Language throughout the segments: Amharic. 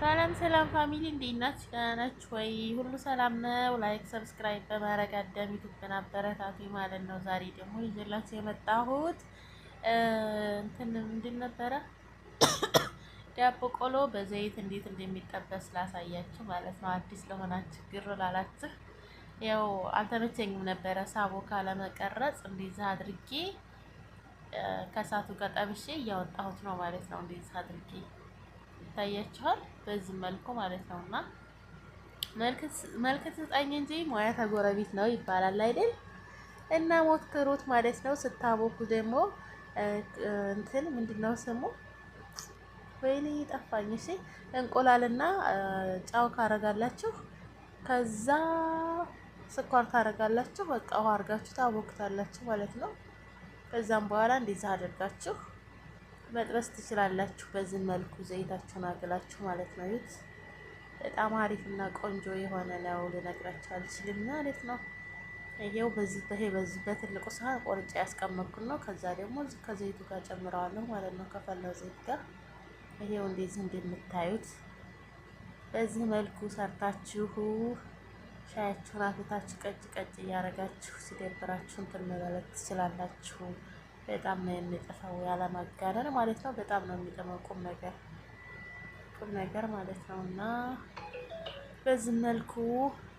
ሰላም ሰላም ፋሚሊ እንዴት ናችሁ? ደህና ናችሁ ወይ? ሁሉ ሰላም ነው? ላይክ ሰብስክራይብ በማድረግ አዳም ዩቲዩብን አበረታቱ ማለት ነው። ዛሬ ደግሞ ይዤላችሁ የመጣሁት እንትን ምንድን ነበረ ዳቦ ቆሎ በዘይት እንዴት እንደሚጠበስ ላሳያችሁ ማለት ነው። አዲስ ለሆናችሁ ግር ላላችሁ ያው አልተመቸኝም ነበረ ሳቦካ ለመቀረጽ እንደዚህ አድርጌ ከሳቱ ጋር ጠብሼ እያወጣሁት ነው ማለት ነው። እንደዚህ አድርጌ ይታያችኋል በዚህ መልኩ ማለት ነው። እና መልክ ስጠኝ እንጂ ሙያ ተጎረቤት ነው ይባላል አይደል? እና ሞክሩት ማለት ነው። ስታቦኩ ደግሞ እንትን ምንድነው ስሙ? ወይኔ ጠፋኝ። እሺ እንቁላልና ጫው ካረጋላችሁ ከዛ ስኳር ታረጋላችሁ። በቃ ውሃ አርጋችሁ ታቦክታላችሁ ማለት ነው። ከዛም በኋላ እንደዛ አድርጋችሁ መጥበስ ትችላላችሁ። በዚህ መልኩ ዘይታችሁን አግላችሁ ማለት ነው። ይት በጣም አሪፍ እና ቆንጆ የሆነ ነው። ልነግራችሁ አልችልም ማለት ነው። ይሄው በዚህ በትልቁ ሳህን ቆርጬ ያስቀመጥኩት ነው። ከዛ ደግሞ ከዘይቱ ጋር ጨምረዋለሁ ማለት ነው። ከፈላው ዘይት ጋር ይሄው እንደዚህ እንደምታዩት በዚህ መልኩ ሰርታችሁ ሻያችሁን አፍልታችሁ ቀጭ እያረጋችሁ ሲደብራችሁ እንትን መበለት ትችላላችሁ። በጣም ነው የሚጠፋው ያለማጋነን ማለት ነው። በጣም ነው የሚጠመው ቁም ነገር ማለት ነው። እና በዚህ መልኩ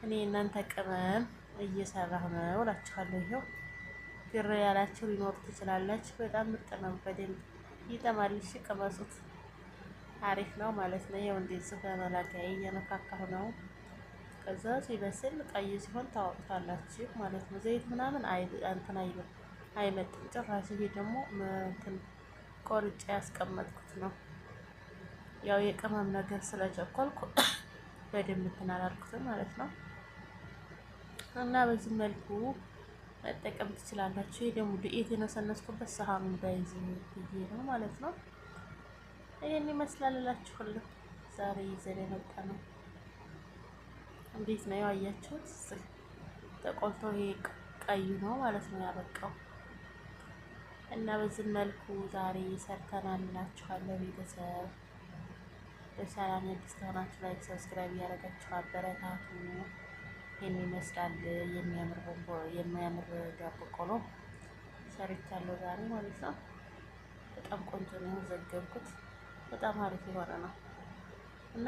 እኔ እናንተ ቅመም እየሰራሁ ነው እላችኋለሁ። ይሄው ግር ያላችሁ ሊኖር ትችላላችሁ። በጣም ምርጥ ነው። በደንብ ይጠማል። እሺ ቅመሱት። አሪፍ ነው ማለት ነው። ይሄው እንደዚህ በመላጋይ እየነካካሁ ነው። ከዛ ሲበስል ቀይ ሲሆን ታወጡታላችሁ ማለት ነው። ዘይት ምናምን እንትን አይመጥም ጭራሽ። ይሄ ደግሞ እንትን ቆርጬ ያስቀመጥኩት ነው። ያው የቅመም ነገር ስለቸኮልኩ በደንብ እንትን አላልኩትም ማለት ነው። እና በዚህ መልኩ መጠቀም ትችላላችሁ። ይሄ ደግሞ ዱቄት የነሰነስኩበት ሰሃኑ እንዳይዝ ብዬ ነው ማለት ነው። ይሄን ይመስላል እላችኋለሁ። ዛሬ ይዘን የመጣ ነው። እንዴት ነው ያያችሁት? ተቆልቶ ይሄ ቀዩ ነው ማለት ነው ያበቃው። እና በዚህ መልኩ ዛሬ ሰርተናል እላችኋለሁ። ቤተሰብ በሰላም አዲስ ሆናችሁ ላይክ ሰብስክራይብ እያደረጋችሁ አበረታቱ። ይመስላል የሚያምር ዳቦ ቆሎ ሰርቻለሁ ዛሬ ማለት ነው። በጣም ቆንጆ ነው። ዘገብኩት። በጣም አሪፍ የሆነ ነው እና